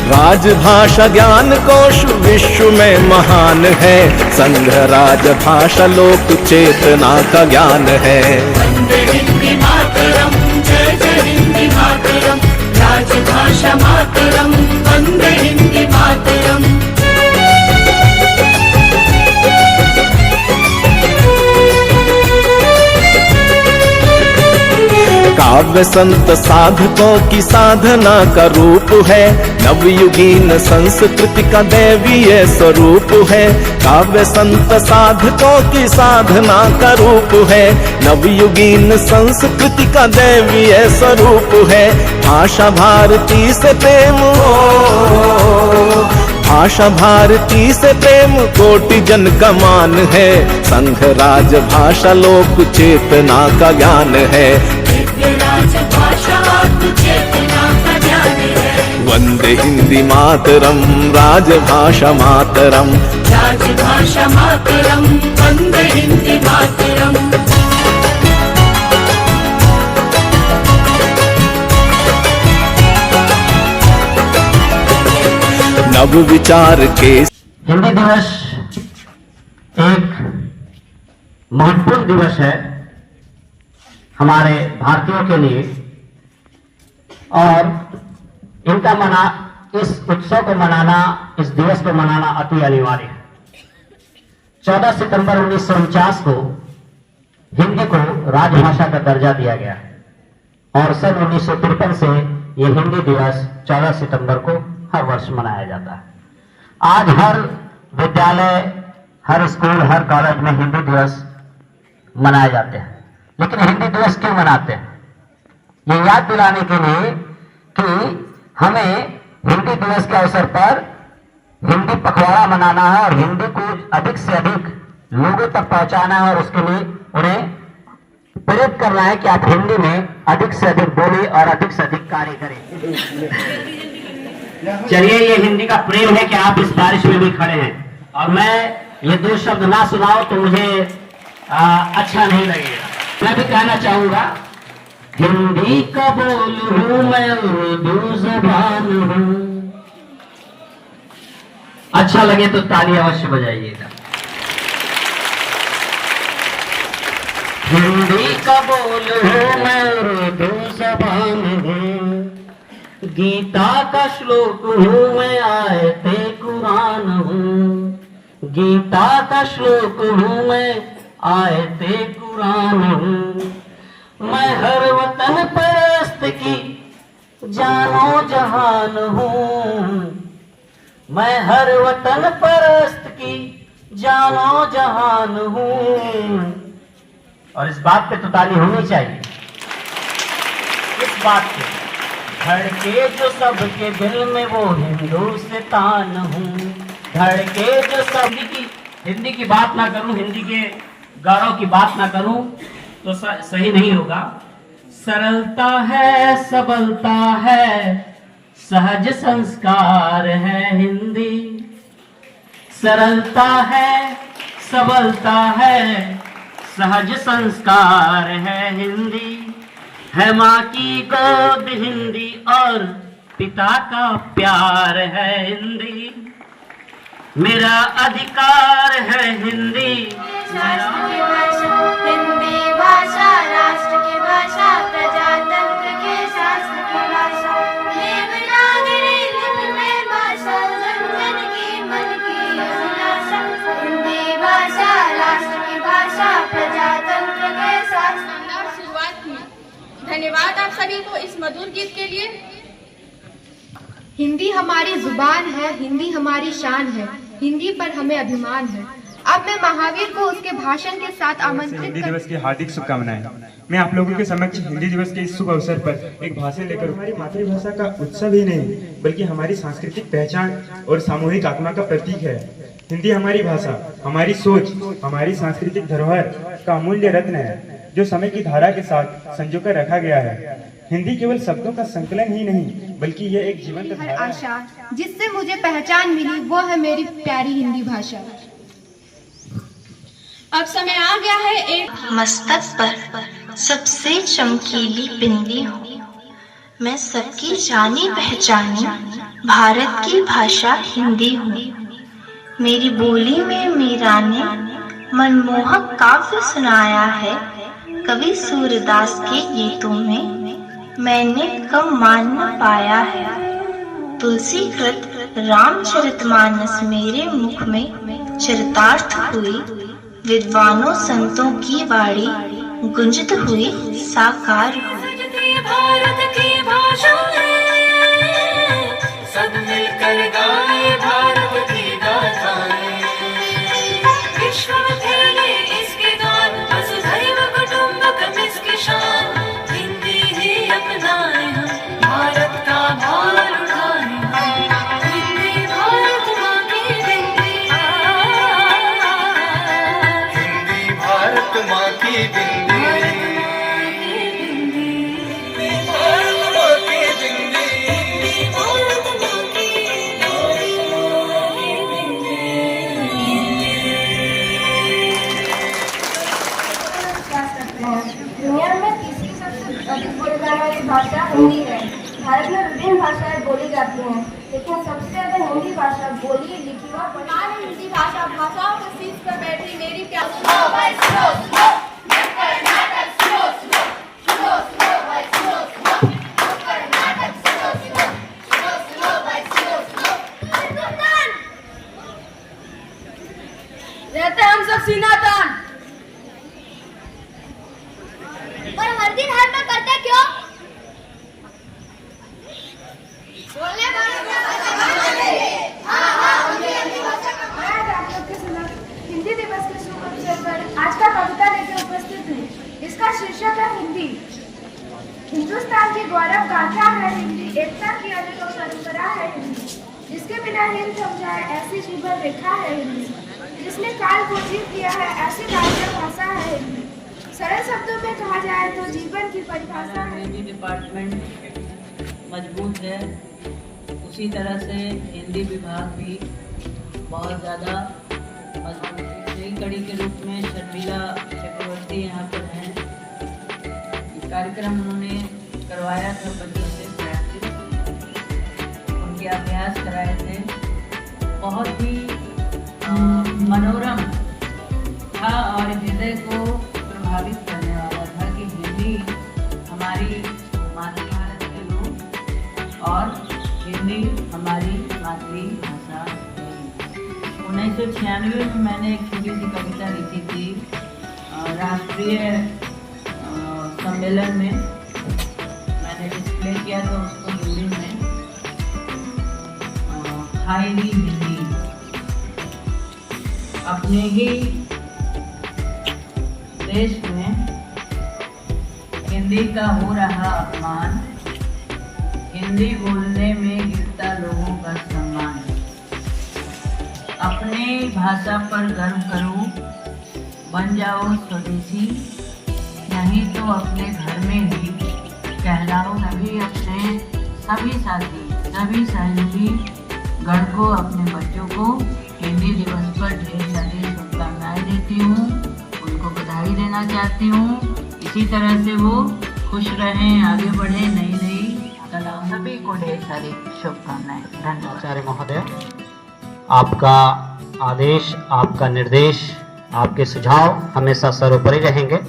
राजभाषा ज्ञान कोश विश्व में महान है, संघ राजभाषा लोक चेतना का ज्ञान है। वंदे हिंदी मातरम, जय जय हिंदी मातरम, राजभाषा मातरम, वंदे हिंदी मातरम। काव्य संत साधकों की साधना का रूप है, नवयुगीन संस्कृति का दैवीय स्वरूप है। काव्य संत साधकों की साधना का रूप है, नवयुगीन संस्कृति का दैवीय स्वरूप है। भाषा भारती से प्रेम हो, भाषा भारती से प्रेम कोटि जन का मान है, संघ राज भाषा लोक चेतना का ज्ञान है। राजभाषा चेतना का ज्ञान है। वंदे हिंदी मातरम, राजभाषा मातरम, राजभाषा मातरम, वंदे हिंदी मातरम। नव विचार के हिंदी दिवस एक महत्वपूर्ण दिवस है हमारे भारतीयों के लिए, और इस उत्सव को मनाना, इस दिवस को मनाना अति अनिवार्य है। 14 सितंबर 1949 को हिंदी को राजभाषा का दर्जा दिया गया और सन 1953 से यह हिंदी दिवस 14 सितंबर को हर वर्ष मनाया जाता है। आज हर विद्यालय, हर स्कूल, हर कॉलेज में हिंदी दिवस मनाए जाते हैं। लेकिन हिंदी दिवस क्यों मनाते हैं? ये याद दिलाने के लिए कि हमें हिंदी दिवस के अवसर पर हिंदी पखवाड़ा मनाना है और हिंदी को अधिक से अधिक लोगों तक पहुंचाना है और उसके लिए उन्हें प्रेरित करना है कि आप हिंदी में अधिक से अधिक बोलें और अधिक से अधिक कार्य करें। चलिए, ये हिंदी का प्रेम है कि आप इस बारिश में भी खड़े हैं और मैं ये दो शब्द ना सुनाओ तो मुझे अच्छा नहीं लगेगा। मैं भी कहना चाहूंगा, हिंदी का बोल हूं मैं, उर्दू ज़बान हूं। अच्छा लगे तो ताली अवश्य बजाइएगा। हिंदी का बोल हूं मैं, उर्दू ज़बान हूं। गीता का श्लोक हूं मैं, आयते कुरान हूं। गीता का श्लोक हूं मैं, आयते कुरान हूं। मैं हर वतन परस्त की जानो जहान हूं। मैं हर वतन परस्त की जानो जहान हूं। और इस बात पे तो ताली होनी चाहिए। इस बात पे धड़के जो सबके दिल में वो हिंदुस्तान हूं। धड़के जो सब की हिंदी की बात ना करूं, हिंदी के गौरव की बात ना करूं तो सही नहीं होगा। सरलता है, सबलता है, सहज संस्कार है हिंदी। सरलता है, सबलता है, सहज संस्कार है हिंदी। है माँ की गोद हिंदी और पिता का प्यार है हिंदी। मेरा अधिकार है हिंदी। शास्त्र की भाषा हिंदी भाषा, राष्ट्र की भाषा, प्रजातंत्र के शास्त्र की भाषा। देवनागरी लिपि में भाषा, जन जन की मन की अभिलाषा। हिंदी भाषा, राष्ट्र की भाषा, प्रजातंत्र के शास्त्र। शुरुआत हुई। धन्यवाद आप सभी को इस मधुर गीत के लिए। हिंदी हमारी जुबान है, हिंदी हमारी शान है, हिंदी पर हमें अभिमान है। अब मैं महावीर को उसके भाषण के साथ आमंत्रित हिंदी दिवस की हार्दिक शुभकामनाएं। मैं आप लोगों के समक्ष हिंदी दिवस के इस शुभ अवसर पर एक भाषण लेकर हमारी मातृभाषा का उत्सव ही नहीं बल्कि हमारी सांस्कृतिक पहचान और सामूहिक आत्मा का प्रतीक है। हिंदी हमारी भाषा, हमारी सोच, हमारी सांस्कृतिक धरोहर का अमूल्य रत्न है जो समय की धारा के साथ संजोकर रखा गया है। हिंदी केवल शब्दों का संकलन ही नहीं बल्कि यह एक जीवंत हर आशा जिससे मुझे पहचान मिली वो है मेरी प्यारी हिंदी भाषा। अब समय आ गया है एक मस्तक पर सबसे चमकीली बिंदी हूँ, मैं सबकी जानी पहचानी भारत की भाषा हिंदी हूँ। मेरी बोली में मीरा ने मनमोहक काव्य सुनाया है। कवि सूरदास के गीतों में मैंने कम मान न पाया है। तुलसीकृत रामचरितमानस मेरे मुख में चरितार्थ हुई। विद्वानों संतों की वाणी गुंजित हुई साकार हुई। भारत की भाषा है, सब मिलकर गाए भारत की गाथाएं। विश्व में फैले इसके गान, वसुधैव कुटुंबकम इसकी शान। हिंदी ही अपनाए हम, भारत का भार उठाए हम। हिंदी भारत माँ की बिंदी, हिंदी भारत माँ की बिंदी, दुनिया में तीसरी सबसे अधिक बोली जाने वाली भाषा हिंदी है। भारत में विभिन्न भाषाएं बोली जाती हैं, लेकिन सबसे ज्यादा हिंदी भाषा बोली, लिखी और पढ़ी। हिंदी भाषा भाषाओं के शीर्ष पर बैठी मेरी प्यारी रहते हम सब सीना तान, पर हर दिन हर में करते क्यों? बोलने आज आप लोग के समक्ष हिंदी दिवस के शुभ अवसर पर आज का कविता लेकर उपस्थित हूँ। इसका शीर्षक है हिंदी। हिंदुस्तान की गौरव गाथा है हिंदी, एकता की अनूठी परंपरा है हिंदी। जिसके बिना हिंद समझाए ऐसी जीवन रेखा है हिंदी। जिसने काल को जीत लिया है ऐसी राष्ट्रीय भाषा है हिंदी। सरल शब्दों में कहा जाए तो जीवन की परिभाषा है। अंग्रेजी डिपार्टमेंट मजबूत है, उसी तरह से हिंदी विभाग भी बहुत ज़्यादा मजबूत है। नई कड़ी के रूप में शर्मिला चक्रवर्ती यहाँ पर हैं। ये कार्यक्रम उन्होंने करवाया था बच्चों से प्रैक्टिस, उनके अभ्यास कराए थे। बहुत ही मनोरम था और हृदय को प्रभावित करने वाला था कि हिंदी हमारी मातृभाषा के लोग और हिंदी हमारी मातृभाषा है। 1996 में मैंने एक छोटी सी कविता लिखी थी राष्ट्रीय सम्मेलन में, मैंने डिस्प्ले किया था उसको हिंदी में। हाय री हिंदी, अपने ही देश में हिंदी का हो रहा अपमान, हिंदी बोलने में गिरता लोगों का सम्मान। अपने भाषा पर गर्व करो, बन जाओ स्वदेशी, नहीं तो अपने घर में ही कहलाओ। सभी अपने सभी साथी, सभी सहयोगी गण को, अपने बच्चों को हिंदी दिवस पर ढेर सारी शुभकामनाएं देती हूँ, उनको बधाई देना चाहती हूँ। इसी तरह से वो खुश रहें, आगे बढ़े, नई नई कला। सभी को ढेर सारी शुभकामनाएं। धन्यवाद। आचार्य महोदय, आपका आदेश, आपका निर्देश, आपके सुझाव हमेशा सर्वोपरि रहेंगे।